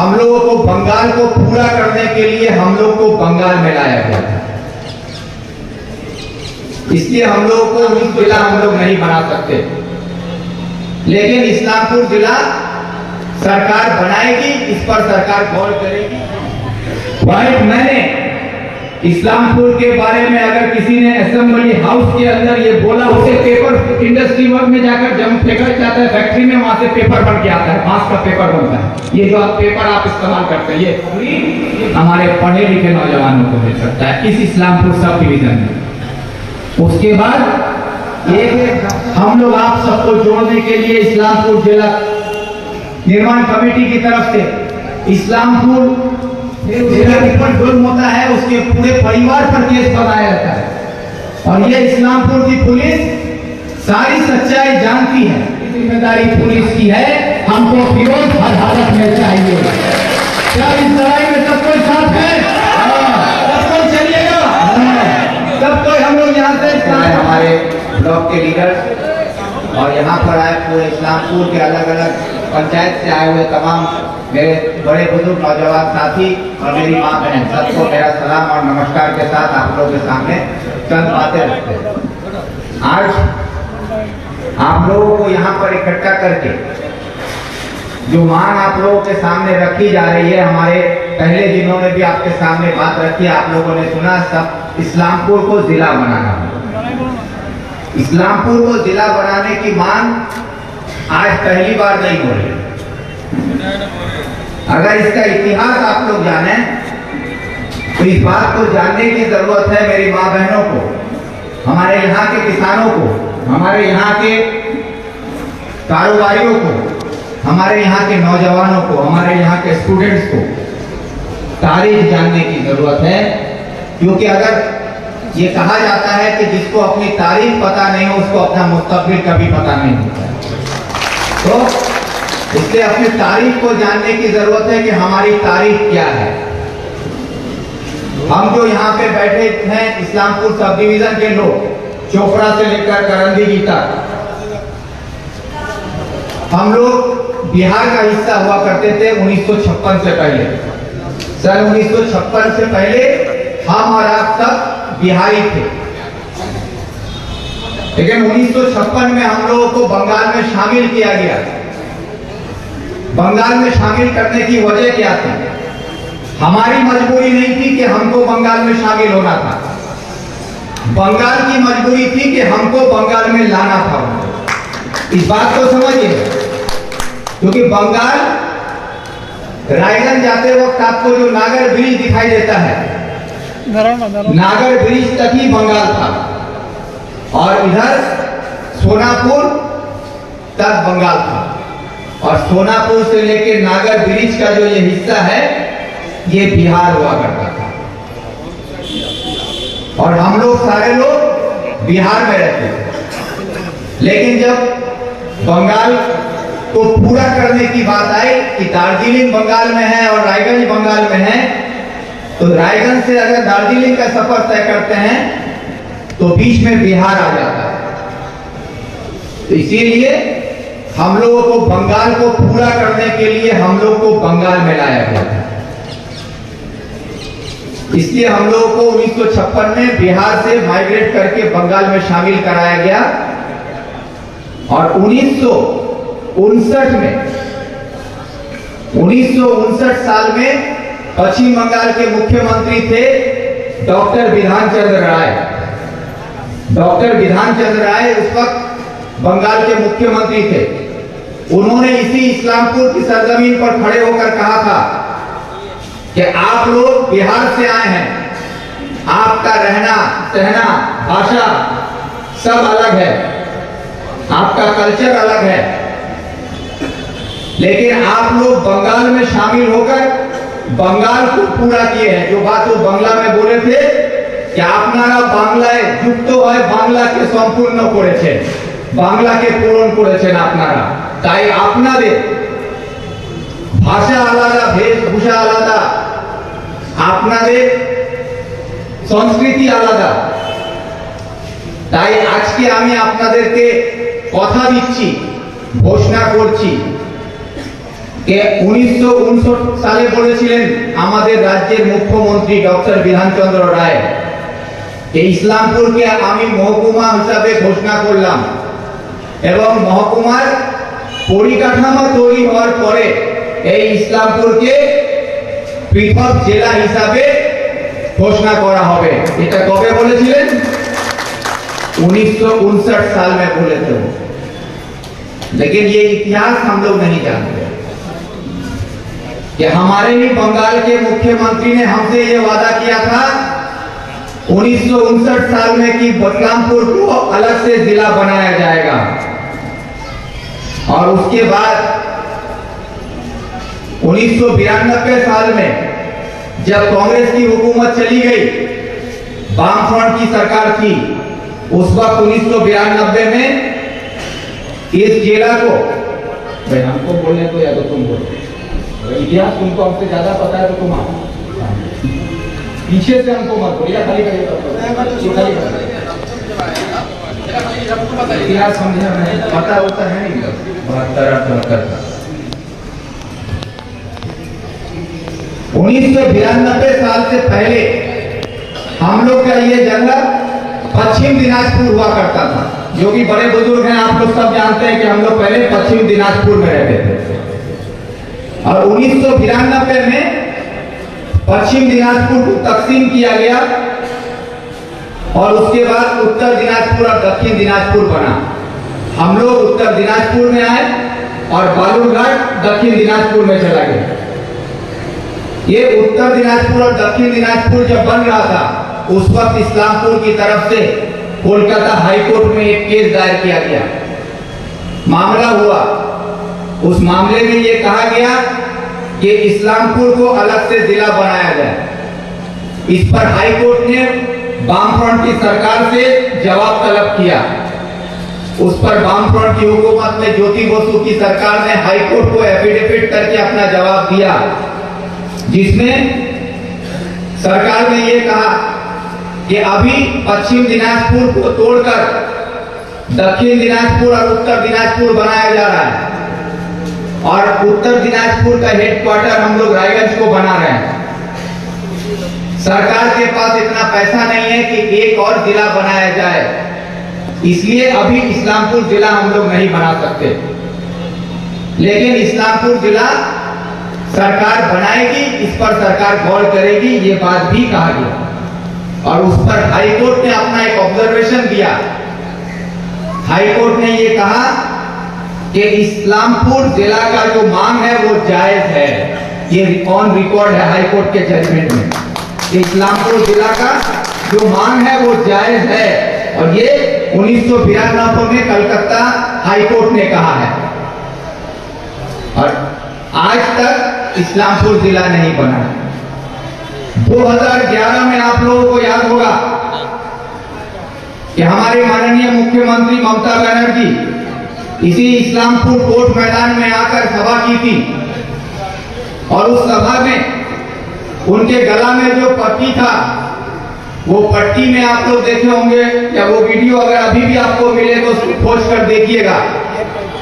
हम लोगों को बंगाल को पूरा करने के लिए हम लोग को बंगाल में लाया गया था। इसलिए हम लोगों को उस जिला हम लोग नहीं बना सकते, लेकिन इस्लामपुर जिला सरकार बनाएगी, इस पर सरकार गौर करेगी। मैंने इस्लामपुर के बारे में अगर किसी ने असेंबली हाउस के अंदर ये बोला, उसे पेपर इंडस्ट्री वर्क में जाकर जब फेंका जाता है फैक्ट्री में, वहां से पेपर बन के आता है, बांस का पेपर बनता है। ये जो आप पेपर आप इस्तेमाल करते हैं, ये हमारे पढ़े लिखे नौजवानों को मिल सकता है इस इस्लामपुर सब डिवीजन में। उसके बाद एक हम लोग आप सबको जोड़ने के लिए इस्लामपुर जिला निर्माण कमेटी की तरफ से इस्लामपुर जिला रिपोर्ट जुर्म होता है उसके पूरे परिवार पर केस बनाया जाता है, और ये इस्लामपुर की पुलिस सारी सच्चाई जानती है। जिम्मेदारी पुलिस की है, हमको विरोध हर हालत में चाहिए। क्या इस लड़ाई में सब कोई साथ है? सब कोई चलिएगा, सब कोई। हम लोग यहाँ से हमारे ब्लॉक के लीडर और यहाँ पर आए पूरे इस्लामपुर के अलग अलग पंचायत से आए हुए तमाम मेरे बड़े बुजुर्ग नौजवान साथी और मेरी माँ बहन, सबको मेरा सलाम और नमस्कार के साथ आप लोगों के सामने चंद बातें रखते हैं। आज आप लोगों को यहाँ पर इकट्ठा करके जो मांग आप लोगों के सामने रखी जा रही है, हमारे पहले जिन्होंने भी आपके सामने बात रखी, आप लोगों ने सुना, सब इस्लामपुर को जिला बनाना है। इस्लामपुर को जिला बनाने की मांग आज पहली बार नहीं हो रही। अगर इसका इतिहास आप लोग जाने तो इस बात को जानने की जरूरत है मेरी माँ बहनों को, हमारे यहाँ के किसानों को, हमारे यहाँ के कारोबारियों को, हमारे यहाँ के नौजवानों को, हमारे यहाँ के स्टूडेंट्स को तारीख जानने की जरूरत है। क्योंकि अगर ये कहा जाता है कि जिसको अपनी तारीख पता नहीं हो उसको अपना मुस्तकबिल कभी पता नहीं होता, तो इसलिए अपनी तारीख को जानने की जरूरत है कि हमारी तारीख क्या है। हम जो यहाँ पे बैठे हैं इस्लामपुर सब डिवीजन के लोग, चोपड़ा से लेकर करंदी तक, हम लोग बिहार का हिस्सा हुआ करते थे 1956 से पहले। सन 1956 से पहले हम और आप सब बिहारी थे, लेकिन 1956 में हम लोगों को बंगाल में शामिल किया गया। बंगाल में शामिल करने की वजह क्या थी? हमारी मजबूरी नहीं थी कि हमको बंगाल में शामिल होना था, बंगाल की मजबूरी थी कि हमको बंगाल में लाना था। इस बात को समझिए, क्योंकि बंगाल रायगंज जाते वक्त आपको जो नागर ब्रिज दिखाई देता है, नागर ब्रिज तक ही बंगाल था, और इधर सोनापुर तक बंगाल था, और सोनापुर से लेकर नागर ब्रिज का जो ये हिस्सा है ये बिहार हुआ करता था। और हम लोग सारे लोग बिहार में रहते थे। लेकिन जब बंगाल को पूरा करने की बात आई कि दार्जिलिंग बंगाल में है और रायगंज बंगाल में है, तो रायगंज से अगर दार्जिलिंग का सफर तय करते हैं तो बीच में बिहार आ जाता है। तो इसीलिए हम लोगों को बंगाल को पूरा करने के लिए हम लोग को बंगाल में लाया गया था। इसलिए हम लोगों को 1956 में बिहार से माइग्रेट करके बंगाल में शामिल कराया गया, और 1959 साल में पश्चिम बंगाल के मुख्यमंत्री थे डॉक्टर विधान चंद्र राय। डॉक्टर विधान चंद्र राय उस वक्त बंगाल के मुख्यमंत्री थे। उन्होंने इसी इस्लामपुर की सरजमीन पर खड़े होकर कहा था कि आप लोग बिहार से आए हैं, आपका रहना सहना भाषा सब अलग है, आपका कल्चर अलग है, लेकिन आप लोग बंगाल में शामिल होकर बंगाल को पूरा किए हैं। जो बात वो बांग्ला में बोले थे कि आपनारा बांग्लाয় যুক্ত হয় বাংলাকে সম্পূর্ণ করেছেন, বাংলাকে পূরণ করেছেন আপনারা। তাই আপনাদের ভাষা আলাদা, বেশভূষা আলাদা, আপনাদের সংস্কৃতি আলাদা। তাই আজকে আমি আপনাদেরকে কথা দিচ্ছি, ঘোষণা করছি যে 1959 সালে বলেছিলেন আমাদের রাজ্যের মুখ্যমন্ত্রী ডক্টর বিধানচন্দ্র রায় যে ইসলামপুরকে আমি মহকুমা হিসাবে ঘোষণা করলাম এবং মহকুমার পরিকাঠামো তৈরি হওয়ার পরে এই ইসলামপুরকে পৃথক জেলা হিসাবে घोषणा करा होवे। এটা কবে বলেছিলেন? 1959 साल में बोले थे वो। लेकिन ये इतिहास हम लोग नहीं जानते कि हमारे ही बंगाल के मुख्यमंत्री ने हमसे ये वादा किया था 1959 साल में कि बदलामपुर को अलग से जिला बनाया जाएगा और उसके बाद 1992 साल में जब कांग्रेस की हुकूमत चली गई, वामफ्रंट की सरकार थी, उस वक्त 1992 में इस जिला को, भाई हमको बोलने तो या तो तुम बोलो, इतिहास तुमको हमसे ज्यादा पता है तो तुम आओ, पीछे से हमको मत बोलो, या खाली करिए इतिहास समझे नहीं, पता होता है नहीं 72-78 का 1992 साल से पहले हम लोग का ये जंगल पश्चिम दिनाजपुर हुआ करता था। जो कि बड़े बुजुर्ग हैं आप लोग सब जानते हैं कि हम लोग पहले पश्चिम दिनाजपुर में रहते थे और 1992 में पश्चिम दिनाजपुर को तकसीम किया गया और उसके बाद उत्तर दिनाजपुर और दक्षिण दिनाजपुर बना। हम लोग उत्तर दिनाजपुर में आए और बालूरघाट दक्षिण दिनाजपुर में चला गया। ये उत्तर दिनाजपुर और दक्षिण दिनाजपुर जब बन रहा था उस वक्त इस्लामपुर की तरफ से कोलकाता हाईकोर्ट में एक केस दायर किया गया, मामला हुआ। उस मामले में ये कहा गया कि इस्लामपुर को अलग से जिला बनाया जाए। इस पर हाईकोर्ट ने वामफ्रंट की सरकार से जवाब तलब किया। उस पर वामफ्रंट की हुकूमत में ज्योति बसु की सरकार ने हाईकोर्ट को एफिडेविट करके अपना जवाब दिया, जिसमें सरकार ने यह कहा कि अभी पश्चिम दिनाजपुर को तोड़कर दक्षिण दिनाजपुर और उत्तर दिनाजपुर बनाया जा रहा है और उत्तर दिनाजपुर का हेडक्वार्टर हम लोग रायगंज को बना रहे हैं। सरकार के पास इतना पैसा नहीं है कि एक और जिला बनाया जाए, इसलिए अभी इस्लामपुर जिला हम लोग नहीं बना सकते। लेकिन इस्लामपुर जिला सरकार बनाएगी, इस पर सरकार गौर करेगी, ये बात भी कहा गया और उस पर हाईकोर्ट ने अपना एक ऑब्जर्वेशन दिया। हाईकोर्ट ने ये कहा कि इस्लामपुर जिला का जो मांग है वो जायज है। ये ऑन रिकॉर्ड है हाईकोर्ट के जजमेंट में, इस्लामपुर जिला का जो मांग है वो जायज है और ये 1992 में कलकत्ता हाईकोर्ट ने कहा है और आज तक इस्लामपुर जिला नहीं बना। 2011 में आप लोगों को याद होगा कि हमारे माननीय मुख्यमंत्री ममता बनर्जी इसी इस्लामपुर कोर्ट मैदान में आकर सभा की थी और उस सभा में उनके गला में जो पट्टी था वो पट्टी में आप लोग देखे होंगे या वो वीडियो अगर अभी भी आपको मिले तो खोज कर देखिएगा,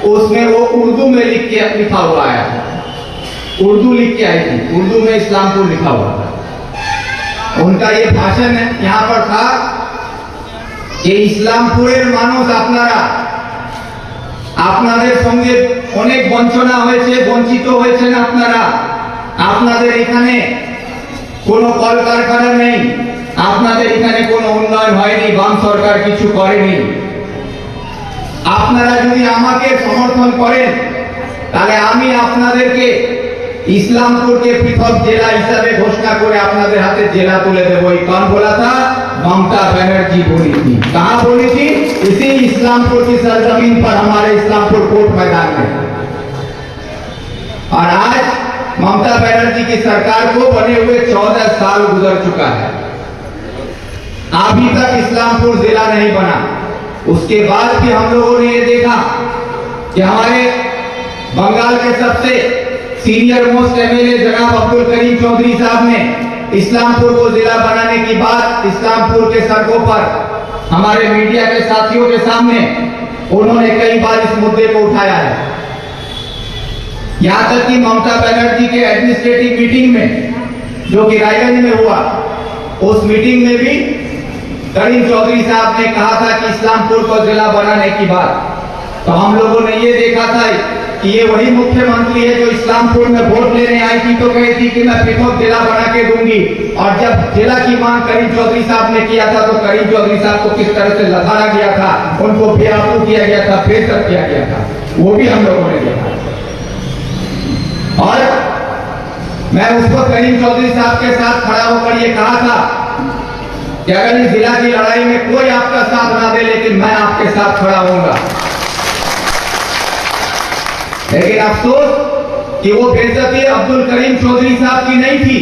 उसमें वो उर्दू में लिखा हुआ है, उर्दू लिख के आई थी, उर्दू में इस्लामपुर लिखा हुआ था। उनका ये भाषण यहाँ पर था कि इस्लामपुरेर मानुष আপনাদের সঙ্গে অনেক বঞ্চনা হয়েছে, বঞ্চিত হয়েছেন আপনারা। আপনাদের এখানে কোনো কলকারখানা নেই, আপনাদের এখানে কোনো উন্নয়ন হয়নি, বাম সরকার কিছু করেনি। আপনারা যদি আমাকে সমর্থন করেন তাহলে আমি আপনাদেরকে इस्लामपुर के पृथक जिला हिसाब से घोषणा करे आपनादेर हाथे जिला तुले देबो। कौन बोला था? ममता बनर्जी बोली थी। कहाँ बोली थी? इसी इस्लामपुर की सरजमीन पर, हमारे इस्लामपुर कोर्ट मैदान में। और आज ममता बनर्जी की सरकार को बने हुए 14 साल गुजर चुका है, अभी तक इस्लामपुर जिला नहीं बना। उसके बाद भी हम लोगों ने ये देखा कि हमारे बंगाल के सबसे सीनियर मोस्ट एमएलए जनाब अब्दुल करीम चौधरी साहब ने इस्लामपुर को जिला बनाने की बात इस्लामपुर के सड़कों पर हमारे मीडिया के साथियों के सामने उन्होंने कई बार इस मुद्दे को उठाया है। यहां तक कि ममता बनर्जी के एडमिनिस्ट्रेटिव मीटिंग में जो कि रायगंज में हुआ, उस मीटिंग में भी करीम चौधरी साहब ने कहा था कि इस्लामपुर को जिला बनाने की बात। तो हम लोगों ने ये देखा था कि ये वही मुख्यमंत्री है जो इस्लामपुर में वोट लेने आई थी तो कही थी कि मैं पृथक जिला बना के दूंगी, और जब जिला की मांग करीम चौधरी साहब ने किया था तो करीम चौधरी साहब को किस तरह से लताड़ा गया था, उनको बेआबरू किया गया था, बेइज्जत किया गया था, वो भी हम लोगों ने देखा। और मैं उस वक्त करीम चौधरी साहब के साथ खड़ा होकर ये कहा था कि अगर इस जिला की लड़ाई में कोई आपका साथ ना दे, लेकिन मैं आपके साथ खड़ा होऊंगा। लेकिन अफसोस कि वो बेइज्जती अब्दुल करीम चौधरी साहब की नहीं थी।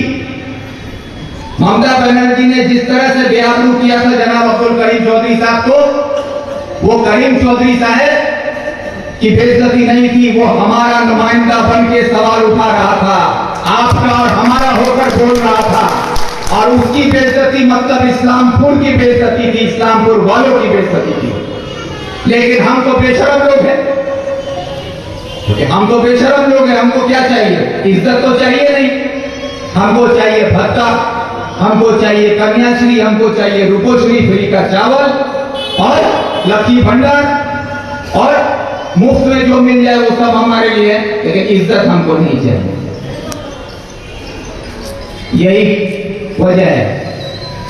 ममता बनर्जी ने जिस तरह से बेआबरू किया था जनाब अब्दुल करीम चौधरी साहब को, वो करीम चौधरी साहब की बेइज्जती नहीं थी, वो हमारा नुमाइंदा बन के सवाल उठा रहा था, आपका और हमारा होकर बोल रहा था, और उसकी बेइज्जती मतलब इस्लामपुर की बेइज्जती थी, इस्लामपुर वालों की बेइज्जती थी। लेकिन हम तो बेशरम लोग हैं, हम तो बेशरम लोग हैं, हमको क्या चाहिए? इज्जत तो चाहिए नहीं, हमको चाहिए भत्ता, हमको चाहिए कन्याश्री, हमको चाहिए रूपोश्री, फ्री का चावल और लक्ष्मी भंडार और मुफ्त में जो मिल जाए वो सब हमारे लिए है, लेकिन इज्जत हमको नहीं चाहिए। यही वजह है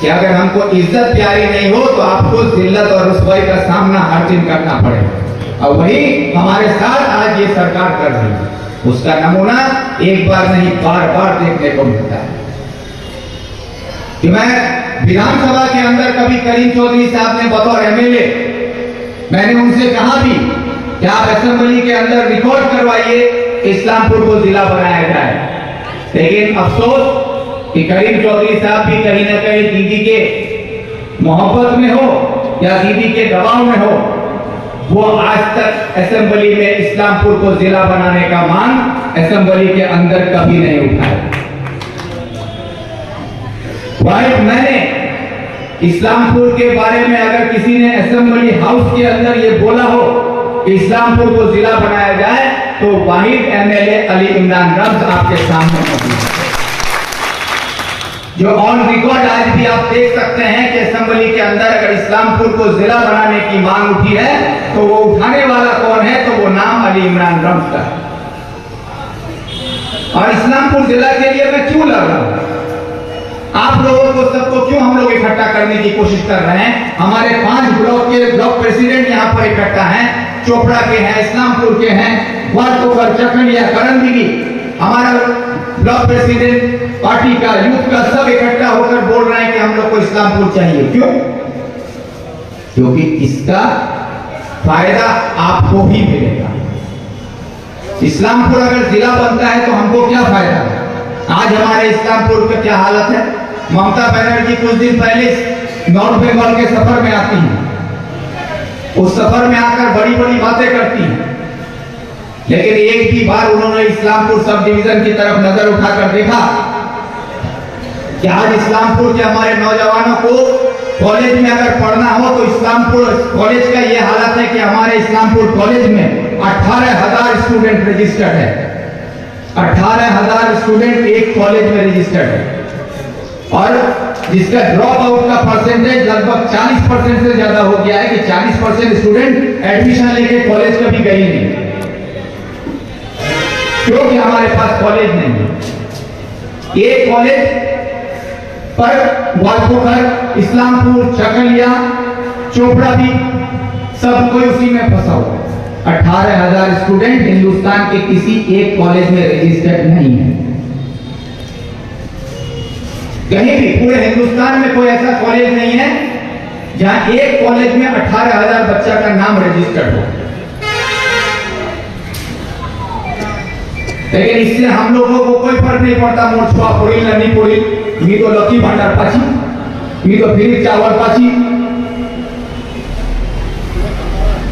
कि अगर हमको इज्जत प्यारी नहीं हो तो आपको जिल्लत और रुसवाई का सामना हर दिन करना पड़ेगा, और वही हमारे साथ आज ये सरकार कर रही है। उसका नमूना एक बार नहीं बार बार देखने को मिलता है। कि मैं विधानसभा के अंदर कभी करीम चौधरी साहब ने बतौर एमएलए, मैंने उनसे कहा भी कि आप असेंबली के अंदर रिकॉर्ड करवाइए, इस्लामपुर को जिला बनाया जाए। लेकिन अफसोस कि करीम चौधरी साहब भी कहीं ना कहीं दीदी के मोहब्बत में हो या दीदी के दबाव में हो, वो आज तक असेंबली में इस्लामपुर को जिला बनाने का मांग असेंबली के अंदर कभी नहीं उठाया। भाई मैंने इस्लामपुर के बारे में अगर किसी ने असेंबली हाउस के अंदर ये बोला हो कि इस्लामपुर को जिला बनाया जाए, तो वाहिद एमएलए अली इमरान रम्ज आपके सामने मौजूद है, जो ऑन रिकॉर्ड आज भी आप देख सकते हैं कि असेंबली के अंदर अगर इस्लामपुर को जिला बनाने की मांग उठी है तो वो उठाने वाला कौन है? तो वो नाम अली इमरान रम्ज का है। और इस्लामपुर जिला के लिए मैं क्यों लड़ रहा हूं? आप लोगों को सबको क्यों हम लोग इकट्ठा करने की कोशिश कर रहे हैं? हमारे 5 ब्लॉक के ब्लॉक प्रेसिडेंट यहाँ पर इकट्ठा हैं, चोपड़ा के हैं, इस्लामपुर के हैं, वारकोकर, चकलिया, करंदगी, हमारा ब्लॉक प्रेसिडेंट पार्टी का, यूथ का, सब इकट्ठा होकर बोल रहे हैं कि हम लोग को इस्लामपुर चाहिए। क्यों? क्योंकि इसका फायदा आपको भी मिलेगा। इस्लामपुर अगर जिला बनता है तो हमको क्या फायदा है? आज हमारे इस्लामपुर का क्या हालत है? ममता बनर्जी कुछ दिन पहले नॉर्थ बंगाल के सफर में आती हैं, उस सफर में आकर बड़ी बड़ी बातें करती हैं, लेकिन एक भी बार उन्होंने इस्लामपुर सब डिवीजन की तरफ नजर उठाकर देखा कि आज इस्लामपुर के हमारे नौजवानों को कॉलेज में अगर पढ़ना हो तो इस्लामपुर कॉलेज का ये हालत है कि हमारे इस्लामपुर कॉलेज में 18,000 स्टूडेंट रजिस्टर्ड है। 18,000 स्टूडेंट एक कॉलेज में रजिस्टर्ड है, और जिसका ड्रॉप आउट का परसेंटेज लगभग 40% से ज्यादा हो गया है कि 40% स्टूडेंट एडमिशन लेके कॉलेज कभी गए नहीं, क्योंकि हमारे पास कॉलेज नहीं है। एक कॉलेज पर वारकोकर, इस्लामपुर, चकलिया, चोपड़ा भी सब कोई उसी में फंसा हुआ है। 18,000 स्टूडेंट हिंदुस्तान के किसी एक कॉलेज में रजिस्टर्ड नहीं है। कहीं भी पूरे हिंदुस्तान में कोई ऐसा कॉलेज नहीं है जहां एक कॉलेज में 18,000 बच्चा का नाम रजिस्टर्ड हो। लेकिन इससे हम लोगों को कोई फर्क नहीं पड़ता, मोर्चा पड़ी नहीं पड़ी, मी तो लकी भंडार पाची, मी तो फ्री चावल पाची,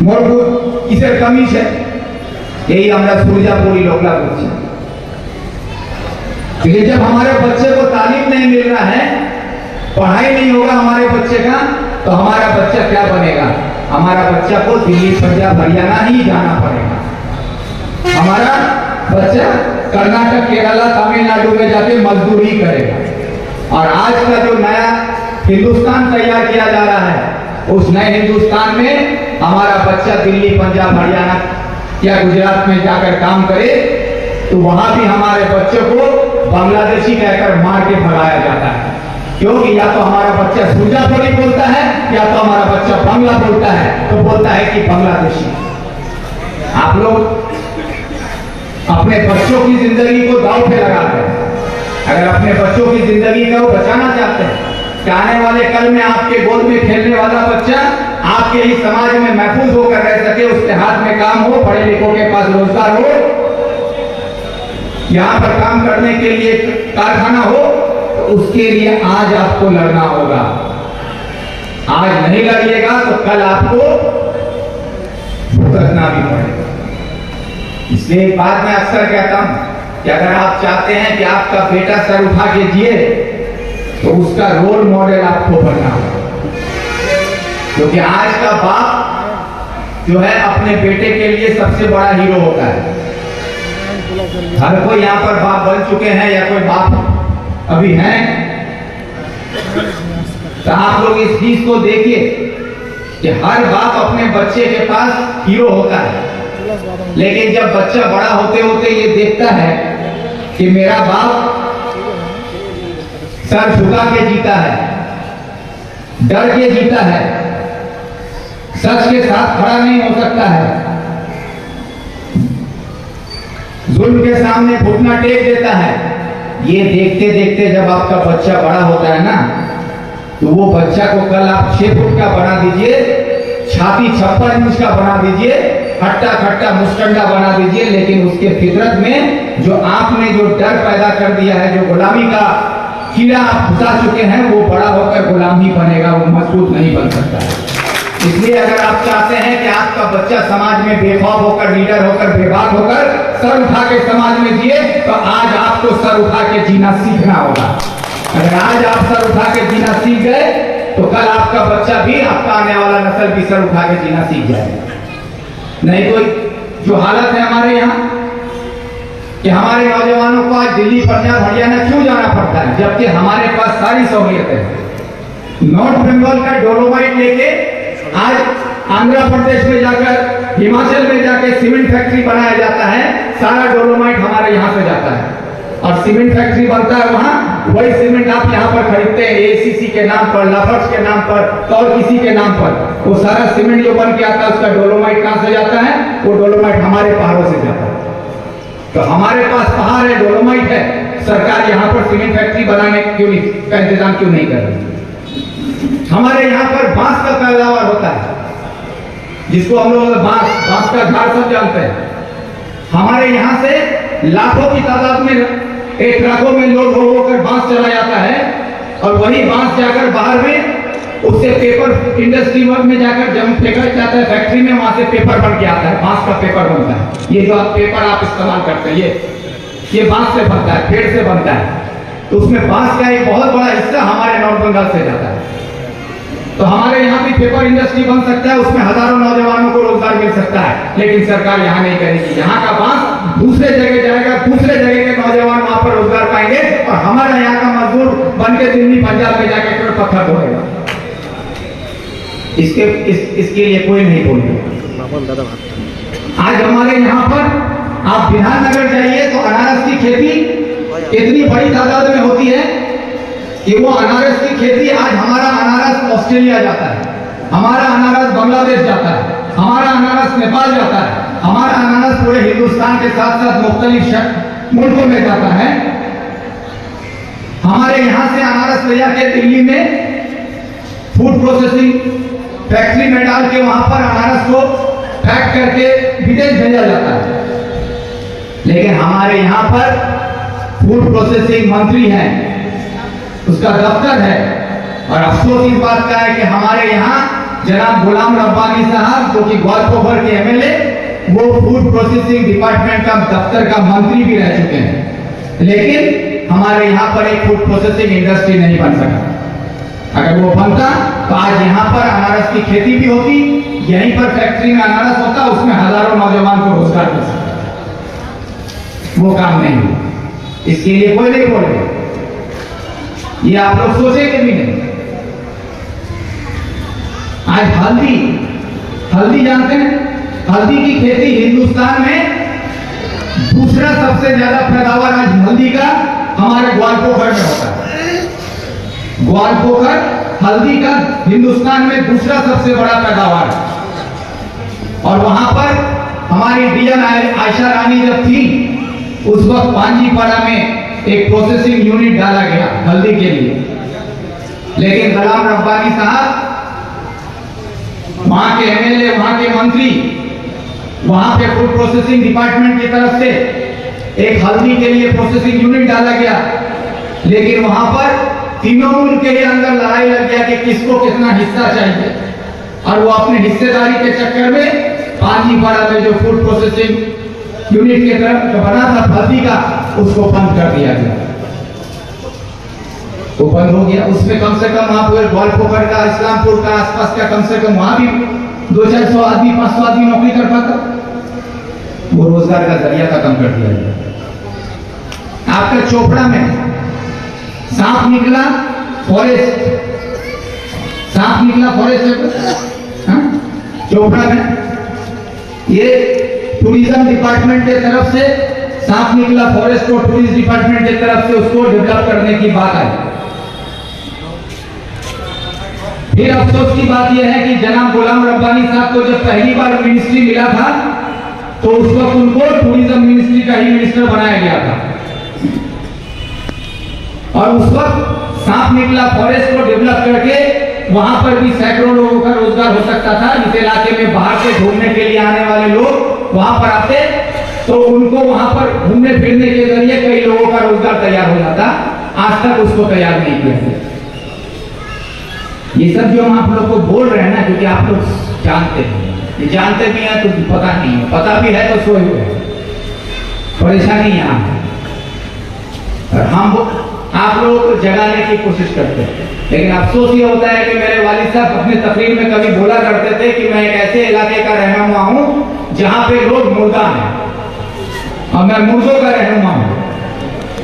मोर किसर कमी है, यही हमारा सूर्जापुरी लोकला करছি। लेकिन जब हमारे बच्चे को तालीम नहीं मिल रहा है, पढ़ाई नहीं होगा हमारे बच्चे का, तो हमारा बच्चा क्या बनेगा? हमारा बच्चा को दिल्ली, पंजाब, हरियाणा ही जाना पड़ेगा। हमारा बच्चा कर्नाटक, केरला, तमिलनाडु में जाके मजदूरी करेगा। और आज का जो नया हिंदुस्तान तैयार किया जा रहा है, उस नए हिंदुस्तान में हमारा बच्चा दिल्ली, पंजाब, हरियाणा या गुजरात में जाकर काम करे तो वहां भी हमारे बच्चों को बांग्लादेशी कहकर मार के भगाया जाता है। क्योंकि या तो हमारा बच्चा सुरजापुरी बोलता है या तो हमारा बच्चा बांग्ला बोलता है, तो बोलता है कि बांग्लादेशी। आप लोग अपने बच्चों की जिंदगी को दांव पे लगाते हैं। अगर अपने बच्चों की जिंदगी को बचाना चाहते हैं कि आने वाले कल में आपके गोद में खेलने वाला बच्चा आपके ही समाज में महफूज होकर रह सके, उसके हाथ में काम हो, पढ़े लिखों के पास रोजगार हो, यहां पर काम करने के लिए कारखाना हो, तो उसके लिए आज आपको लड़ना होगा। आज नहीं लड़िएगा तो कल आपको भुगतना भी पड़ेगा। इसलिए एक बात मैं अक्सर कहता हूं कि अगर आप चाहते हैं कि आपका बेटा सर उठा के जिए तो उसका रोल मॉडल आपको बनना होगा। क्योंकि आज का बाप जो है अपने बेटे के लिए सबसे बड़ा हीरो होता है। हर कोई यहां पर बाप बन चुके हैं या कोई बाप अभी हैं, तो आप लोग इस चीज को देखिए कि हर बाप अपने बच्चे के पास हीरो होता है, लेकिन जब बच्चा बड़ा होते होते ये देखता है कि मेरा बाप सर झुका के जीता है, डर के जीता है, सच के साथ खड़ा नहीं हो सकता है, जुल्म के सामने घुटना टेक देता है, ये देखते देखते जब आपका बच्चा बड़ा होता है ना, तो वो बच्चा को कल आप 6 फुट का बना दीजिए, छाती 56 इंच का बना दीजिए, हट्टा खट्टा मुस्टंडा बना दीजिए, लेकिन उसके फितरत में जो आपने जो डर पैदा कर दिया है, जो गुलामी का कीड़ा आप घुसा चुके हैं, वो बड़ा होकर गुलाम ही बनेगा, वो मजबूत नहीं बन सकता है। इसलिए अगर आप चाहते हैं कि आपका बच्चा समाज में बेखौफ होकर, लीडर होकर, बेबाक होकर सर उठा के समाज में जिए, तो आज आपको सर उठा के जीना सीखना होगा। अगर आज आप सर उठा के जीना सीख गए तो कल आपका बच्चा भी, आपका आने वाला नस्ल भी सर उठा के जीना सीख जाएगा। नहीं तो जो हालत है हमारे यहाँ कि हमारे नौजवानों को आज दिल्ली, पंजाब, हरियाणा क्यों जाना पड़ता है, जबकि हमारे पास सारी सहूलियतें हैं। नॉर्थ बंगाल का डोलोमाइट लेके आज आंध्र प्रदेश में जाकर, हिमाचल में जाकर सीमेंट फैक्ट्री बनाया जाता है, सारा डोलोमाइट हमारे यहाँ से जाता है और सीमेंट फैक्ट्री बनता है वहां। वही सीमेंट आप यहाँ पर खरीदते हैं एसीसी के नाम पर, लाफर्स के नाम पर और किसी के नाम पर, वो सारा सीमेंट जो बन के आता है उसका डोलोमाइट कहां से जाता है? वो डोलोमाइट हमारे पहाड़ों से जाता है। तो हमारे पास पहाड़ है, डोलोमाइट है, सरकार यहाँ पर सीमेंट फैक्ट्री बनाने का इंतजाम क्यों नहीं कर रही? हमारे यहाँ पर बांस का पैदावार होता है, जिसको हम लोग बांस का झाड़ सब जानते हैं। हमारे यहाँ से लाखों की तादाद में एक ट्रकों में लोड होकर बांस चला जाता है और वही बांस जाकर बाहर में उससे पेपर इंडस्ट्री में जाकर जब फेंका जाता है फैक्ट्री में, वहां से पेपर बन के आता है, बांस का पेपर बनता है। ये जो पेपर आप इस्तेमाल करते हैं ये बांस से बनता है, पेड़ से बनता है। तो उसमें बांस का एक बहुत बड़ा हिस्सा हमारे नॉर्थ बंगाल से जाता है। तो हमारे यहाँ भी पेपर इंडस्ट्री बन सकता है, उसमें हजारों नौजवानों को रोजगार मिल सकता है, लेकिन सरकार यहाँ नहीं करेगी। यहाँ का बांस दूसरे जगह जाएगा, दूसरे जगह के नौजवान वहां पर रोजगार पाएंगे और हमारा यहाँ का मजदूर बन के दिल्ली, पंजाब में जाके फिर पत्थर ढोएगा। इसके लिए कोई नहीं बोलेगा। आज हमारे यहाँ पर आप बिहारनगर जाइए तो अनारस की खेती इतनी बड़ी तादाद में होती है कि वो अनारस की खेती, आज हमारा अनारस ऑस्ट्रेलिया जाता है, हमारा अनारस बांग्लादेश जाता है, हमारा अनारस नेपाल जाता है, हमारा अनारस पूरे हिंदुस्तान के साथ साथ मुख्तलिफ मुल्कों में जाता है। हमारे यहां से अनारस ले जाके दिल्ली में फूड प्रोसेसिंग फैक्ट्री में डाल के वहां पर अनारस को पैक करके विदेश भेजा जाता है। लेकिन हमारे यहां पर फूड प्रोसेसिंग मंत्री हैं, उसका दफ्तर है, और अफसोस इस बात का है कि हमारे यहाँ जनाब गुलाम रब्बानी साहब, जो कि ग्वालियर के एमएलए, वो फूड प्रोसेसिंग डिपार्टमेंट का दफ्तर का मंत्री भी रह चुके हैं, लेकिन हमारे यहाँ पर एक फूड प्रोसेसिंग इंडस्ट्री नहीं बन सका। अगर वो बनता तो आज यहाँ पर अनारस की खेती भी होती, यहीं पर फैक्ट्री में अनारस होता, उसमें हजारों नौजवान को रोजगार मिल सकता। वो काम नहीं हुआ। इसके लिए कोई नहीं बोले, ये आप लोग सोचेंगे भी नहीं। आज हल्दी जानते हैं, हल्दी की खेती हिंदुस्तान में दूसरा सबसे ज्यादा पैदावार आज हल्दी का हमारे ग्वालपोखर में होता है। ग्वालपोखर हल्दी का हिंदुस्तान में दूसरा सबसे बड़ा पैदावार है। और वहां पर हमारी डीएम आयशा रानी जब थी, उस वक्त पांजीपाड़ा में एक प्रोसेसिंग यूनिट डाला गया हल्दी के लिए, लेकिन गुलाम रब्बानी साहब, वहां के एमएलए, वहां के मंत्री, वहां पे फूड प्रोसेसिंग डिपार्टमेंट की तरफ से एक हल्दी के लिए प्रोसेसिंग यूनिट डाला गया, लेकिन वहां पर तीनों के अंदर लड़ाई लग गया कि किसको कितना हिस्सा चाहिए, और वो अपने हिस्सेदारी के चक्कर में पांजीपाड़ा में जो फूड प्रोसेसिंग यूनिट के तरफ बना था हल्दी का, उसको बंद कर दिया गया। वो बंद हो गया। उसमें कम से कम वहां पर ग्वालपोखर का, इस्लामपुर का, आसपास का कम से कम वहां भी 200-400 आदमी, 500 आदमी नौकरी कर पाता। वो रोजगार का जरिया खत्म कर दिया गया। आपका चोपड़ा में सांप निकला, फॉरेस्ट सांप निकला फॉरेस्ट, चोपड़ा में ये टूरिज्म डिपार्टमेंट के तरफ से सांप निकला फॉरेस्ट को टूरिज्म डिपार्टमेंट की तरफ से उसको डेवलप करने की बात आई। फिर अफसोस की बात यह है कि जनाब गुलाम रब्बानी साहब को जब पहली बार मिनिस्ट्री मिला था, तो उस वक्त उनको टूरिज्म मिनिस्ट्री का ही मिनिस्टर बनाया गया था। और उस वक्त सांप निकला फॉरेस्ट को डेवलप करके वहां पर भी सैकड़ों लोगों का रोजगार हो सकता था। इस इलाके में बाहर से घूमने के लिए आने वाले लोग वहां पर आते, तो उनको वहां पर घूमने फिरने के जरिए कई लोगों का रोजगार तैयार हो जाता। आज तक उसको तैयार नहीं किया। ये सब जो हम आप लोग को बोल रहे हैं ना, क्योंकि आप लोग जानते हैं, जानते भी हैं तो पता नहीं है, पता भी है तो सोए हुए हैं। परेशानी यहाँ है और हम आप लोगों को जगाने की कोशिश करते हैं। लेकिन अफसोस ये होता है कि मेरे वालिद साहब अपने तकरीर में कभी बोला करते थे कि मैं एक ऐसे इलाके का रहनुमा हूं जहां पे लोग मुर्दा हैं और मैं मुर्दों का रहनुमा हूं।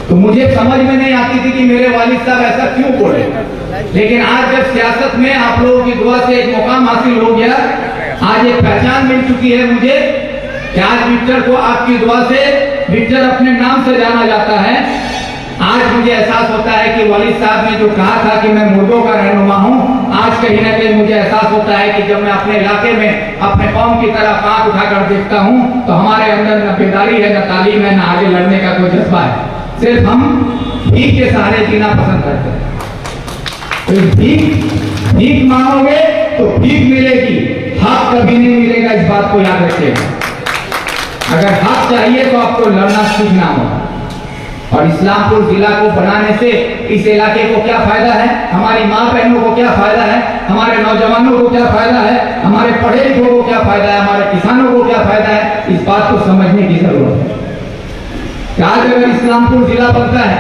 तो मुझे समझ में नहीं आती थी कि मेरे वालिद साहब ऐसा क्यों बोले। लेकिन आज जब सियासत में आप लोगों की दुआ से एक मुकाम हासिल हो गया, आज एक पहचान मिल चुकी है मुझे कि आज विक्टर को आपकी दुआ से विक्टर अपने नाम से जाना जाता है। आज मुझे एहसास होता है कि वालिद साहब ने जो कहा था कि मैं मुर्दों का रहनुमा हूं, आज कहीं ना कहीं मुझे एहसास होता है कि जब मैं अपने इलाके में अपने कौम की तरफ आंख उठाकर देखता हूं, तो हमारे अंदर न बेदारी है, न तालीम है, न आगे लड़ने का कोई जज्बा है। सिर्फ हम भीख के सहारे जीना पसंद करते हैं। तो भीख मांगोगे तो भीख मिलेगी, हक कभी नहीं मिलेगा। इस बात को याद रखिएगा। अगर हक चाहिए तो आपको लड़ना सीखना होगा। और इस्लामपुर जिला को बनाने से इस इलाके को क्या फायदा है, हमारी माँ बहनों को क्या फायदा है, हमारे नौजवानों को क्या फायदा है, हमारे पढ़े लिखों को क्या फायदा है, हमारे किसानों को क्या फायदा है, इस बात को समझने की जरूरत है। आज अगर इस्लामपुर जिला बनता है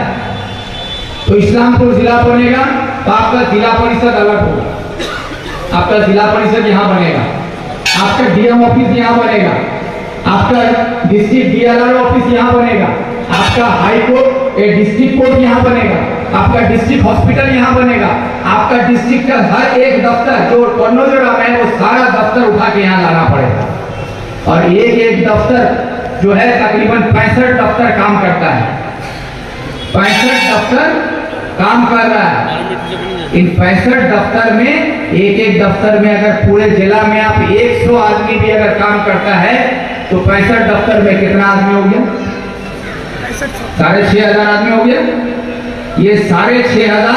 तो इस्लामपुर जिला बनेगा तो आपका जिला परिषद अलग होगा। आपका जिला परिषद यहाँ बनेगा, आपका डीएम ऑफिस यहाँ बनेगा, आपका डिस्ट्रिक्ट डीएलआर ऑफिस यहाँ बनेगा, आपका हाई कोर्ट डिस्ट्रिक्ट कोर्ट यहाँ बनेगा, आपका डिस्ट्रिक्ट हॉस्पिटल यहाँ बनेगा, आपका डिस्ट्रिक्ट का हर एक दफ्तर जो टर्नोवर है वो सारा दफ्तर उठा के यहाँ लाना पड़ेगा। और एक एक दफ्तर जो है तकरीबन 65 दफ्तर काम करता है, 65 दफ्तर काम कर रहा है। इन 65 दफ्तर में एक एक दफ्तर में अगर पूरे जिला में आप 100 आदमी भी अगर काम करता है तो 65 दफ्तर में कितना आदमी हो गया? 6,500 आदमी हो गया। ये 6,500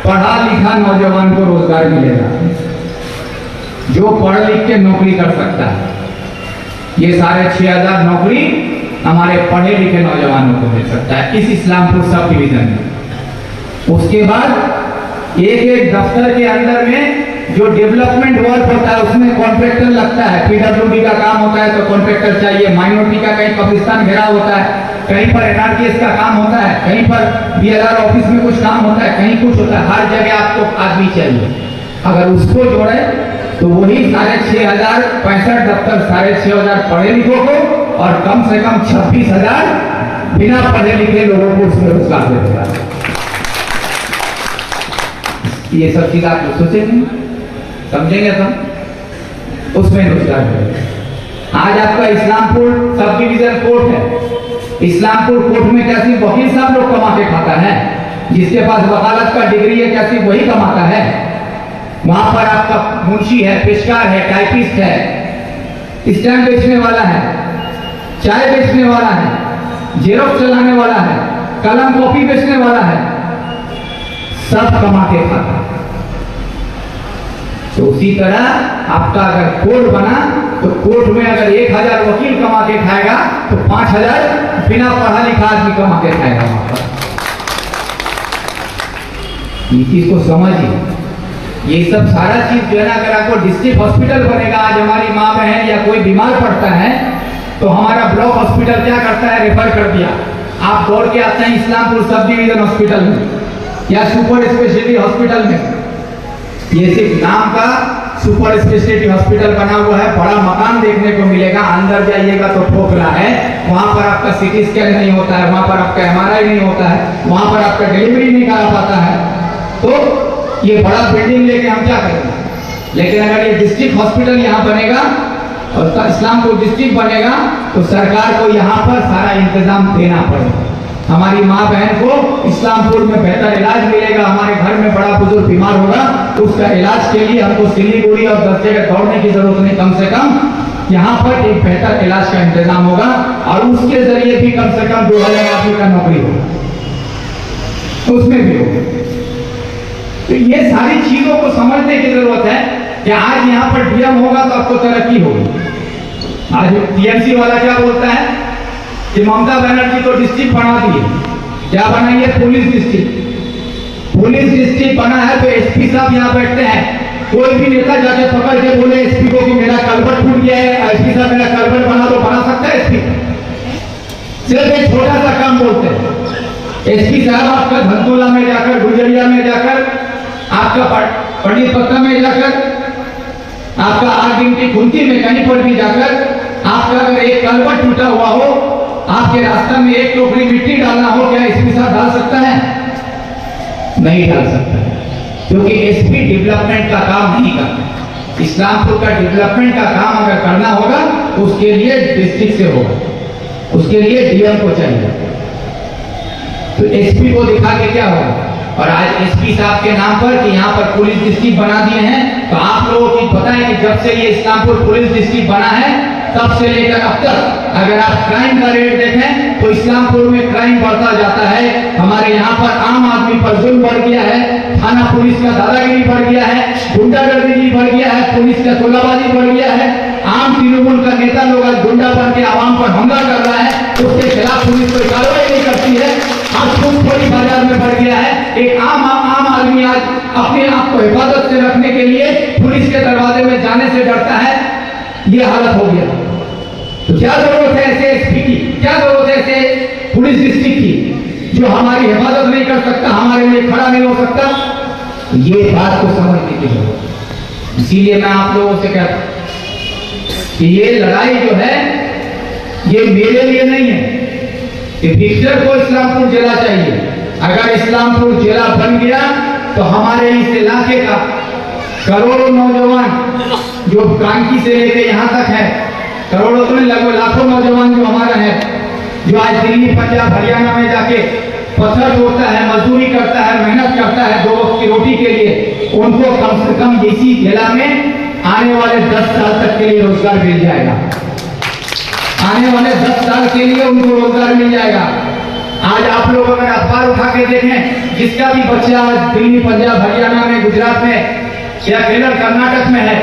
पढ़ा लिखा नौजवान को रोजगार मिलेगा, जो पढ़ लिख के नौकरी कर सकता है। ये 6,500 नौकरी हमारे पढ़े लिखे नौजवानों को मिल सकता है इस इस्लामपुर सब डिवीजन में। उसके बाद एक एक दफ्तर के अंदर में जो डेवलपमेंट वर्क होता है उसमें कॉन्ट्रैक्टर लगता है। पीडब्ल्यूडी का काम होता है तो कॉन्ट्रैक्टर चाहिए। माइनॉरिटी का कहीं कब्रिस्तान घेरा होता है, कहीं पर एनआरटीएस का काम होता है, कहीं पर डीएलआर ऑफिस में कुछ काम होता है, कहीं कुछ होता है। हर जगह आपको आदमी चाहिए। अगर उसको जोड़े तो वही 6,500 65 दफ्तर 6,500 पढ़े लिखों को और कम से कम 26,000 बिना पढ़े लिखे लोगों को उसमें रोजगार दे देगा। ये सब चीज आप सोचेंगे, समझेंगे सब, उसमें रोजगार मिलेगा। आज आपका इस्लामपुर सब डिवीजन कोर्ट है। इस्लामपुर कोर्ट में क्या सिर्फ वकील साहब लोग कमा के खाता है? जिसके पास वकालत का डिग्री है क्या सिर्फ वही कमाता है? वहां पर आपका मुंशी है, पेशकार है, टाइपिस्ट है, स्टैम्प बेचने वाला है, चाय बेचने वाला है, जेरोक्स चलाने वाला है, कलम कॉपी बेचने वाला है, सब कमा के खाता है। तो उसी तरह आपका अगर कोर्ट बना तो कोर्ट में अगर 1000 वकील कमा के खाएगा तो 5000 बिना पढ़ा लिखा आदमी कमा के खाएगा वहां पर। इस चीज को समझिए। ये सब सारा चीज जो है ना, अगर आपको डिस्ट्रिक्ट हॉस्पिटल बनेगा, आज हमारी माँ बहन या कोई बीमार पड़ता है तो हमारा ब्लॉक हॉस्पिटल क्या करता है, रेफर कर दिया, आप दौड़ के आते हैं इस्लामपुर सब डिवीजन हॉस्पिटल में या सुपर स्पेशलिटी हॉस्पिटल में। ये सिर्फ नाम का सुपर स्पेशलिटी हॉस्पिटल बना हुआ है, बड़ा मकान देखने को मिलेगा, अंदर जाइएगा तो ठोकरा है, वहां पर आपका सीटी स्कैन नहीं होता है, वहां पर आपका MRI नहीं होता है, वहां पर आपका डिलीवरी नहीं करा पाता है। तो ये बड़ा बिल्डिंग लेके हम क्या करेंगे? लेकिन अगर ये डिस्ट्रिक्ट हॉस्पिटल यहाँ बनेगा और इस्लामपुर डिस्ट्रिक्ट बनेगा तो सरकार को यहाँ पर सारा इंतजाम देना पड़ेगा। हमारी माँ बहन को इस्लामपुर में बेहतर इलाज मिलेगा। हमारे घर में बड़ा बुजुर्ग बीमार होगा तो उसका इलाज के लिए हमको सिलीगुड़ी और 10 जगह दौड़ने की जरूरत नहीं, कम से कम यहाँ पर एक बेहतर इलाज का इंतजाम होगा और उसके जरिए भी कम से कम 2000 आदमी का नौकरी होगा, तो उसमें भी होगा। तो ये सारी चीजों को समझने की जरूरत है कि आज यहाँ पर डीएम होगा तो आपको तरक्की होगी। आज टीएमसी वाला क्या बोलता है कि ममता बनर्जी तो डिस्ट्रिक्ट बना दी है, क्या बनाई है? Police district. पुलिस डिस्ट्रिक्ट बना है तो एसपी साहब यहाँ बैठते हैं, कोई भी नेता जाके पकड़ के बोले एसपी को कि मेरा कलबट टूट गया है, एसपी साहब मेरा कलबट बना तो बना सकता है एसपी? सिर्फ एक छोटा सा काम बोलते हैं। एसपी साहब आपका धनतोला में जाकर, गुजरिया में जाकर, आपका पंडित पत्ता में जाकर, आपका आरगिंटी खुंती में कहीं पर भी जाकर, आपका अगर एक कलबट टूटा हुआ हो, आपके रास्ते में एक टोकरी मिट्टी डालना हो, क्या एसपी साहब डाल सकता है? नहीं डाल सकता है, क्योंकि एसपी डेवलपमेंट का काम नहीं करता। इस्लामपुर का डेवलपमेंट का काम अगर करना होगा उसके लिए डिस्ट्रिक्ट से होगा, उसके लिए डीएम को चाहिए। तो एसपी को दिखा के क्या होगा? और आज एसपी साहब के नाम पर कि यहाँ पर पुलिस डिस्ट्रिक्ट बना दिए हैं, तो आप लोगों को पता है कि जब से ये इस्लामपुर पुलिस डिस्ट्रिक्ट बना है तब से लेकर अब तक अगर आप क्राइम का रेट देखें तो इस्लामपुर में क्राइम बढ़ता जाता है। हमारे यहाँ पर आम आदमी पर जुल्म बढ़ गया है, थाना पुलिस का दादागिरी बढ़ गया है, गुंडागर्दी बढ़ गया है, पुलिस का तोलाबाजी बढ़ गया है। आम तृणमूल का नेता लोग आज गुंडा बन के आवाम पर हमला कर रहा है, उसके खिलाफ पुलिस कोई कार्रवाई नहीं करती है। आज खूबखोरी बाजार में बढ़ गया है। एक आम आदमी आज अपने आप को हिफाजत से रखने के लिए पुलिस के दरवाजे में जाने से डरता है। ये हालत हो गया। तो क्या जरूरत है ऐसे एसपी की, क्या जरूरत है ऐसे पुलिस डिस्ट्रिक्ट की जो हमारी हिफाजत नहीं कर सकता, हमारे लिए खड़ा नहीं हो सकता? ये बात को समझने की जरूरत है। इसीलिए मैं आप लोगों से कहता हूं कि ये लड़ाई जो है ये मेरे लिए नहीं है, कि विक्टर को इस्लामपुर जिला चाहिए। अगर इस्लामपुर जिला बन गया तो हमारे इस इलाके का करोड़ों नौजवान जो कांकी से लेकर यहाँ तक है, करोड़ों तो नहीं लगभग लाखों नौजवान जो हमारा है, जो आज दिल्ली, पंजाब, हरियाणा में जाके पत्थर तोड़ता है, मजदूरी करता है, मेहनत करता है 2 वक्त की रोटी के लिए, उनको कम से कम इसी जिला में आने वाले 10 साल तक के लिए रोजगार मिल जाएगा। आने वाले 10 साल के लिए उनको रोजगार मिल जाएगा। आज आप लोग अगर अखबार उठा के देखें, जिसका भी बच्चा आज दिल्ली, पंजाब, हरियाणा में, गुजरात में या केरल, कर्नाटक में है,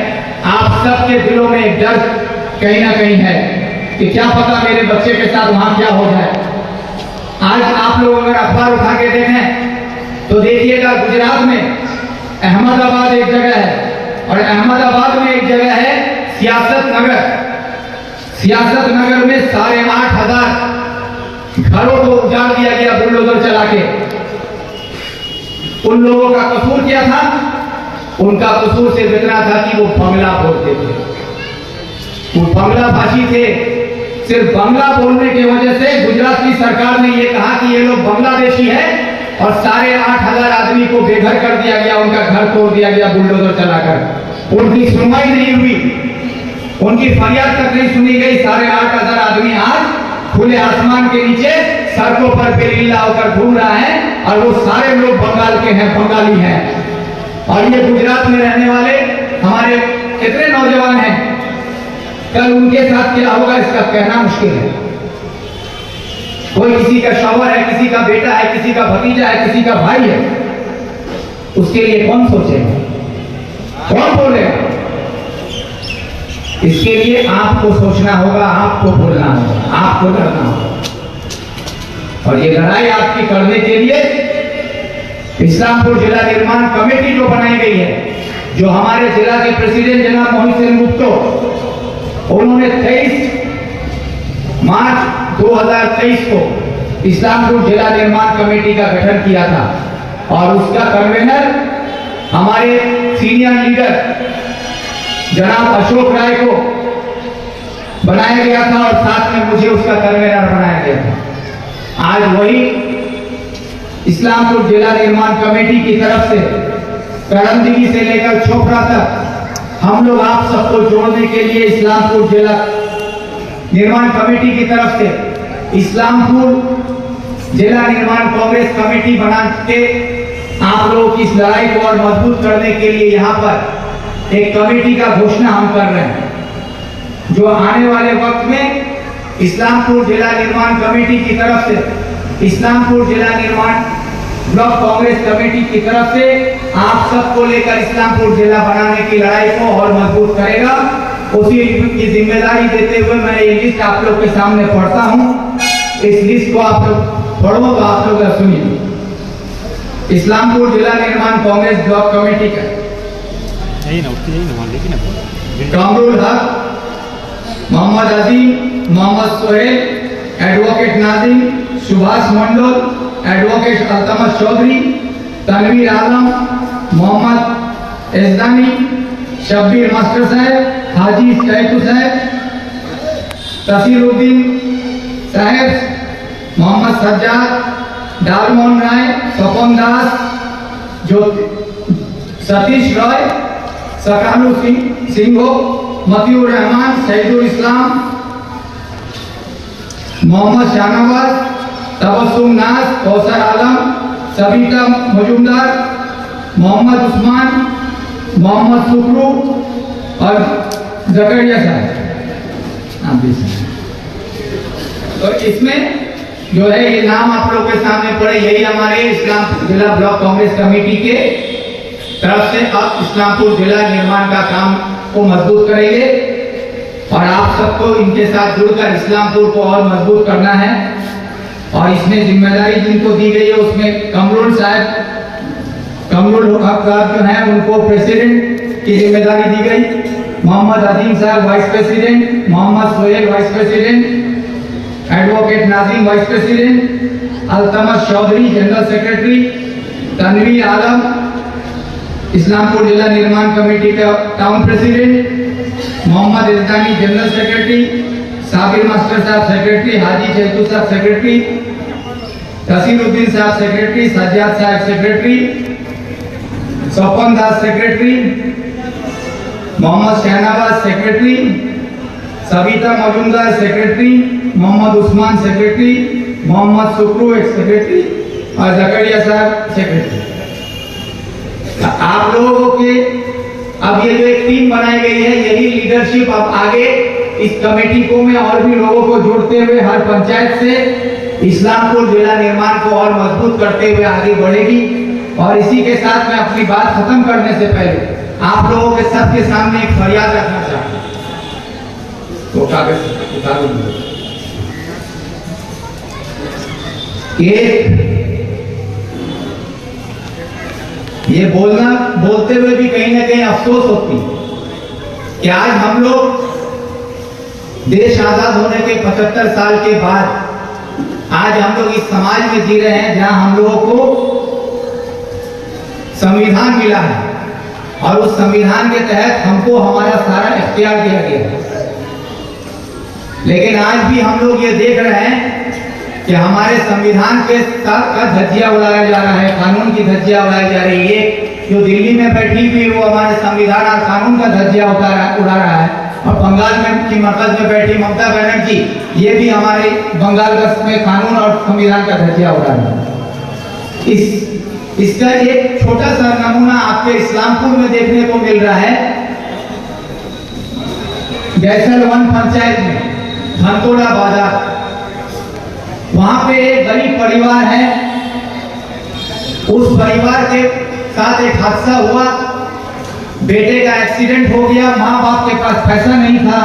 आप सबके दिलों में एक डर कहीं ना कहीं है कि क्या पता मेरे बच्चे के साथ वहां क्या हो जाए। आज आप लोग अगर अखबार उठा के देखें तो देखिएगा गुजरात में अहमदाबाद एक जगह है और अहमदाबाद में एक जगह है सियासत नगर। सियासत नगर में 8,500 घरों को उजाड़ दिया गया बुलडोजर चला के। उन लोगों का कसूर क्या था? उनका कसूर सिर्फ इतना था कि वो बंगला बोलते थे, वो बंगला भाषी थे, सिर्फ बंगला बोलने की वजह से गुजरात की सरकार ने ये कहा कि ये लोग बांग्लादेशी है और साढ़े 8,000 आदमी को बेघर कर दिया गया, उनका घर तोड़ दिया गया बुलडोजर चलाकर। उनकी सुनवाई नहीं हुई, उनकी फरियाद तक नहीं सुनी गई। 8,500 आदमी आज खुले आसमान के नीचे सड़कों पर बेलीला होकर घूम रहा है और वो सारे लोग बंगाल के हैं, बंगाली हैं। और ये गुजरात में रहने वाले हमारे कितने नौजवान हैं, कल उनके साथ क्या होगा इसका कहना मुश्किल है। कोई किसी का शौहर है, किसी का बेटा है, किसी का भतीजा है, किसी का भाई है, उसके लिए कौन सोचेगा, कौन बोलेगा? इसके लिए आपको सोचना होगा, आपको बोलना होगा, आपको लड़ना होगा। और ये लड़ाई आपकी करने के लिए इस्लामपुर जिला निर्माण कमेटी जो बनाई गई है, जो हमारे जिला के प्रेसिडेंट जनाब मोहित सिंह गुप्तो, उन्होंने 23 मार्च 2023 को इस्लामपुर जिला निर्माण कमेटी का गठन किया था और उसका कन्वेनर हमारे सीनियर लीडर जनाब अशोक राय को बनाया गया था और साथ में मुझे उसका कन्वेनर बनाया गया था। आज वही इस्लामपुर जिला निर्माण कमेटी की तरफ से करंदगी से लेकर छोपरा तक हम लोग आप सबको जोड़ने के लिए इस्लामपुर जिला निर्माण कमेटी की तरफ से इस्लामपुर जिला निर्माण कांग्रेस कमेटी बना के आप लोगों की इस लड़ाई को और मजबूत करने के लिए यहाँ पर एक कमेटी का घोषणा हम कर रहे हैं, जो आने वाले वक्त में इस्लामपुर जिला निर्माण कमेटी की तरफ से इस्लामपुर जिला निर्माण ब्लॉक कांग्रेस कमेटी की तरफ से आप सबको लेकर इस्लामपुर जिला बनाने की लड़ाई को और मजबूत करेगा। उसी की जिम्मेदारी देते हुए मैं ये लिस्ट आप लोग के सामने पढ़ता हूं। इस लिस्ट को आप लोग पढ़ो तो आप लोग सुनिए। इस्लामपुर जिला निर्माण कांग्रेस ब्लॉक कमेटी का कामरुल हक, मोहम्मद अजीम, मोहम्मद सोहेल, एडवोकेट नाजिम, सुभाष मंडल, एडवोकेट अल्तमश चौधरी, तनवीर आलम, मोहम्मद एजदानी, शब्बीर मास्टर साहब, हाजी कैतू साहब, तसीरुद्दीन साहब, मोहम्मद सज्जाद, डालमोहन राय, स्वपन दास, सतीश रॉय, सकालू सिंह, मतियुर रहमान, सईदुल इस्लाम, मोहम्मद शाहनवाज, तबस्सुम नाज, कौसर आलम, सबिता मजुमदार, मोहम्मद उस्मान, मोहम्मद सुकरू और जकरिया साहब। तो इसमें जो है ये नाम आप लोग के सामने पड़े, यही हमारे इस्लाम जिला ब्लॉक कांग्रेस कमेटी के तरफ से अब इस्लामपुर जिला निर्माण का काम को मजबूत करेंगे और आप सबको इनके साथ जुड़कर इस्लामपुर को और मजबूत करना है। और इसमें जिम्मेदारी जिनको दी गई है उसमें कमरुल हक साहब जो है उनको प्रेसिडेंट की जिम्मेदारी दी गई, Mohammad Azeem sahab vice president, Mohammad Sohail vice president, advocate Nazim vice president, Altamash Chaudhary general secretary, Tanveer Alam Islampur जिला निर्माण कमेटी का town president, Mohammad Iltani general secretary, Sabir master sahab secretary, Haji Jaitu sahab secretary, Tasiruddin sahab secretary, Sajjad sahab secretary, Swapan Das secretary, Mohammad Shahnawaz secretary, Sabita Majumdar secretary, Mohammad Usman secretary, Mohammad Sukru एक सेक्रेटरी और जकरिया साहब सेक्रेटरी। आप लोगों के अब ये जो एक टीम बनाई गई है, यही लीडरशिप अब आगे इस कमेटी को में और भी लोगों को जोड़ते हुए हर पंचायत से इस्लामपुर जिला निर्माण को और मजबूत करते हुए आगे बढ़ेगी। और इसी के साथ मैं अपनी बात खत्म करने से पहले आप लोगों के सबके सामने एक फरियाद रखना चाहता हूं। तो कागज उतारो। ये बोलते हुए भी कहीं ना कहीं अफसोस होती कि आज हम लोग देश आजाद होने के 75 साल के बाद आज हम लोग इस समाज में जी रहे हैं जहां हम लोगों को संविधान मिला है और उस संविधान के तहत हमको हमारा सारा इख्तियार दिया गया है। लेकिन आज भी हम लोग ये देख रहे हैं कि हमारे संविधान के साथ का धज्जियां उड़ाया जा रहा है, कानून की धज्जियां उड़ाई जा रही है। जो दिल्ली में बैठी हुई वो हमारे संविधान और कानून का धज्जियां उड़ा रहा है, और बंगाल में की मरकज में बैठी ममता बनर्जी ये भी हमारे बंगाल में कानून और संविधान का धज्जियां उड़ा रहा है। इसका एक छोटा सा नमूना आपके इस्लामपुर में देखने को मिल रहा है। गैसल वन पंचायत में धनतोड़ा बाजार, वहां पे एक गरीब परिवार है। उस परिवार के साथ एक हादसा हुआ, बेटे का एक्सीडेंट हो गया, माँ बाप के पास पैसा नहीं था।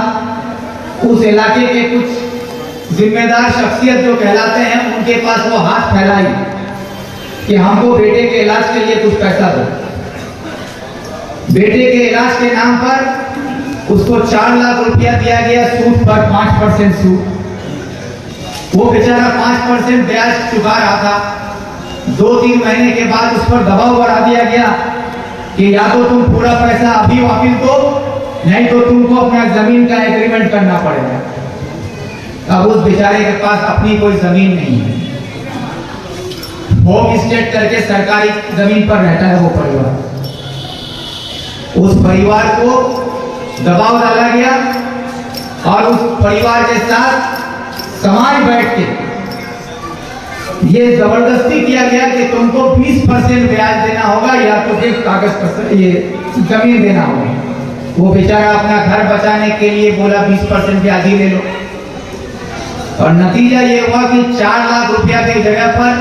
उस इलाके के कुछ जिम्मेदार शख्सियत जो कहलाते हैं उनके पास वो हाथ फैलाई कि हमको बेटे के इलाज के लिए कुछ पैसा दो। बेटे के इलाज के नाम पर उसको 4 लाख रुपया दिया गया, सूद पर 5% सूद। वो बेचारा 5% ब्याज चुका रहा था। 2-3 महीने के बाद उस पर दबाव बढ़ा दिया गया कि या तो तुम पूरा पैसा अभी वापिस दो, नहीं तो तुमको अपना जमीन का एग्रीमेंट करना पड़ेगा। अब उस बेचारे के पास अपनी कोई जमीन नहीं है, होम स्टेट करके सरकारी जमीन पर रहता है वो परिवार। उस परिवार को दबाव डाला गया और उस परिवार के साथ समाज बैठ के ये जबरदस्ती किया गया कि तुमको 20% ब्याज देना होगा या तो फिर कागज पर ये जमीन देना होगा। वो बेचारा अपना घर बचाने के लिए बोला 20% ब्याज ही ले लो, और नतीजा ये हुआ कि 4 लाख रुपया की जगह पर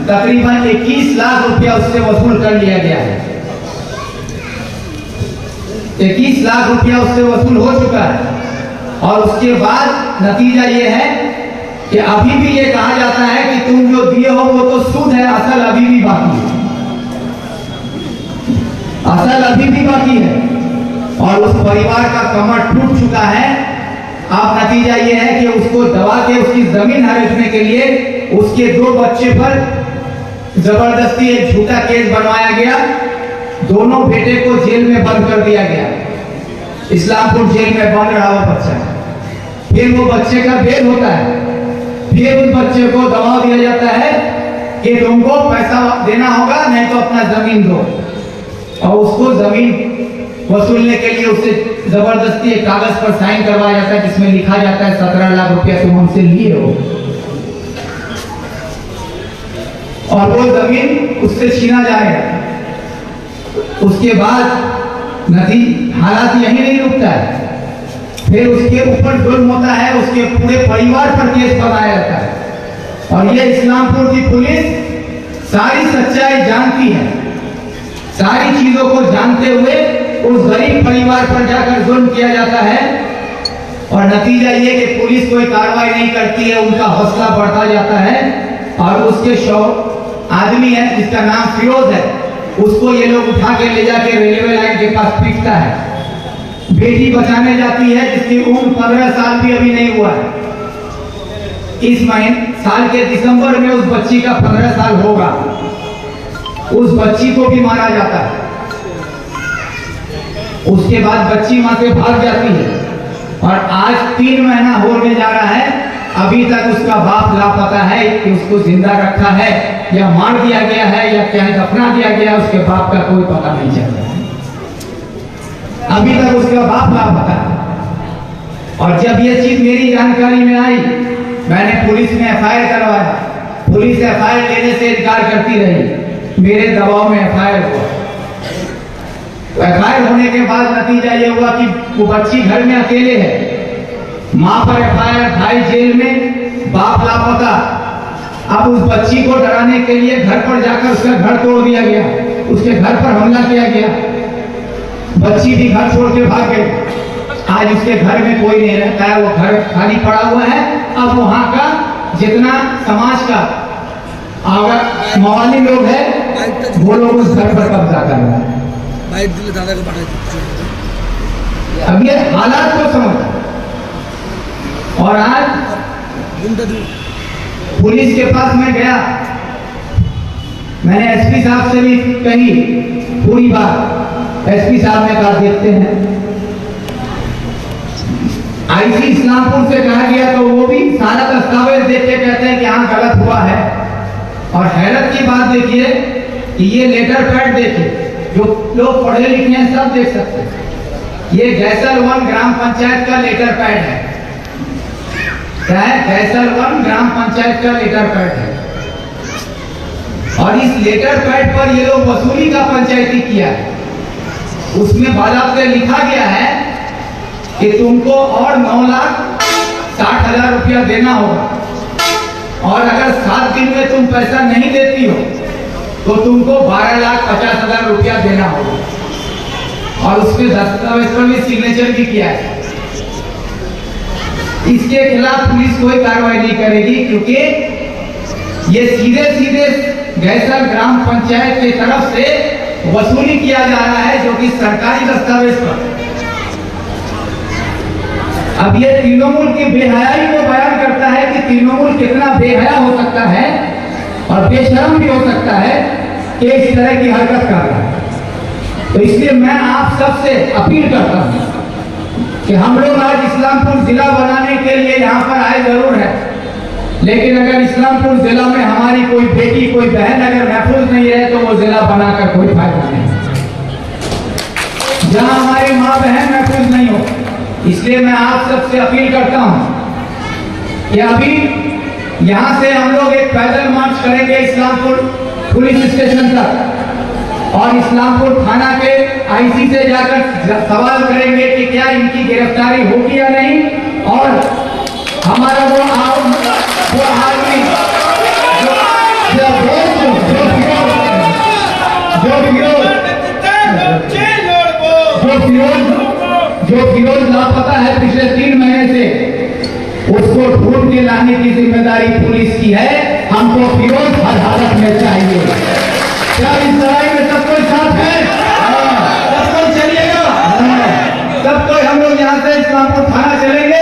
तकरीबन 21 लाख रुपया उससे वसूल कर लिया गया है। 21 लाख रुपया उससे वसूल हो चुका है, और उसके बाद नतीजा ये है कि अभी भी ये कहा जाता है कि तुम जो दिए हो वो तो सूद है, असल अभी भी बाकी है, असल अभी भी बाकी है। और उस परिवार का कमर टूट चुका है। अब नतीजा ये है कि उसको दबा के उसकी जमीन हड़पने के लिए उसके 2 बच्चे पर जबरदस्ती एक झूठा केस बनवाया गया। दोनों बेटे को जेल में बंद कर दिया गया, इस्लामपुर जेल में बंद रहा वो बच्चा। फिर वो बच्चे का बेल होता है, फिर उस बच्चे को दबाव दिया जाता है कि तुमको पैसा देना होगा, नहीं तो अपना जमीन दो। और उसको जमीन वसूलने के लिए उससे जबरदस्ती एक कागज पर साइन करवाया जाता है जिसमें लिखा जाता है 17 लाख रुपया तुम हमसे लिए हो, और वो जमीन उससे छीना जाएगा। उसके बाद हालात यही नहीं रुकता है, फिर उसके ऊपर जुल्म होता है, उसके पूरे परिवार पर केस बनाया जाता है। और ये इस्लामपुर की पुलिस सारी सच्चाई जानती है, सारी चीजों को जानते हुए उस गरीब परिवार पर जाकर जुल्म किया जाता है, और नतीजा ये कि पुलिस कोई कार्रवाई नहीं करती है, उनका हौसला बढ़ता जाता है। और उसके आदमी है जिसका नाम फिरोज है, उसको ये लोग उठा के ले जाके रेलवे लाइन के पास पीटता है। बेटी बचाने जाती है जिसकी उम्र 15 साल भी अभी नहीं हुआ है। इस साल के दिसंबर में उस बच्ची का 15 साल होगा, उस बच्ची को भी मारा जाता है। उसके बाद बच्ची वहां से भाग जाती है, और आज 3 महीना होने जा रहा है, अभी तक उसका बाप लापता है कि उसको जिंदा रखा है या मार दिया गया है या क्या दफना दिया गया, उसके बाप का कोई पता नहीं चल रहा है। अभी तक उसका बाप लापता है। और जब ये चीज मेरी जानकारी में आई, मैंने पुलिस में एफआईआर करवाया। पुलिस एफआईआर लेने से इनकार करती रही, मेरे दबाव में एफआईआर हुआ। एफआईआर होने के बाद नतीजा ये हुआ कि वो बच्ची घर में अकेले है, मां पर एफआईआर, भाई जेल में, बाप लापता। अब उस बच्ची को डराने के लिए घर पर जाकर उसका घर तोड़ दिया गया, उसके घर पर हमला किया गया। बच्ची भी घर छोड़ के भाग गई। आज उसके घर में कोई नहीं रहता है, वो घर खाली पड़ा हुआ है। अब वहां का जितना समाज का अगर मवाली लोग है वो लोग उस घर पर कब्जा कर रहे हैं। अब ये हालात को समझ, और आज पुलिस के पास मैं गया, मैंने एसपी साहब से भी कही पूरी बात। एसपी साहब ने कहा देखते हैं। आईसी इस्लामपुर से कहा गया तो वो भी सारा दस्तावेज देख के कहते हैं कि हाँ गलत हुआ है। और हैरत की बात देखिए कि ये लेटर पैड देखिए, जो लोग पढ़े लिखे हैं सब देख सकते हैं। ये गैसलवन ग्राम पंचायत का लेटर पैड है। क्या है? गैसलवन ग्राम पंचायत का लेटर पैड है। और इस लेटर पैड पर ये लोग वसूली का पंचायती किया है। उसमें बाकायदा लिखा गया है कि तुमको और 9,60,000 रुपया देना होगा, और अगर 7 दिन में तुम पैसा नहीं देती हो तो तुमको 12,50,000 रुपया देना होगा। और उसके दस्तावेज पर भी सिग्नेचर भी किया है। इसके खिलाफ पुलिस कोई कार्रवाई नहीं करेगी, क्योंकि ये सीधे सीधे गैसल ग्राम पंचायत की तरफ से वसूली किया जा रहा है, जो कि सरकारी दस्तावेज पर। अब ये तृणमूल की बेहयाई को बयान करता है कि तृणमूल कितना बेहया हो सकता है और बेशरम भी हो सकता है कि इस तरह की हरकत कर रहा है। तो इसलिए मैं आप सबसे अपील करता हूं कि हम लोग आज इस्लामपुर जिला बनाने के लिए यहाँ पर आए जरूर है, लेकिन अगर इस्लामपुर जिला में हमारी कोई बेटी कोई बहन अगर महफूज नहीं है तो वो जिला बनाकर कोई फायदा नहीं। जहां हमारी माँ बहन महफूज नहीं हो, इसलिए मैं आप सबसे अपील करता हूं कि अभी यहां से हम लोग एक पैदल मार्च करेंगे इस्लामपुर पुलिस स्टेशन तक, और इस्लामपुर थाना के आईसी से जाकर सवाल करेंगे कि क्या इनकी गिरफ्तारी होगी या नहीं। और हमारा वो आदमी जो फिरोज लापता है पिछले 3 महीने से, उसको ढूंढ के लाने की जिम्मेदारी पुलिस की है। हमको फिरोज हर हालत में चाहिए। क्या इस लड़ाई में सब कोई साथ है? सब कोई चलिएगा? सब कोई हम लोग यहाँ से इस्लामपुर थाना चलेंगे।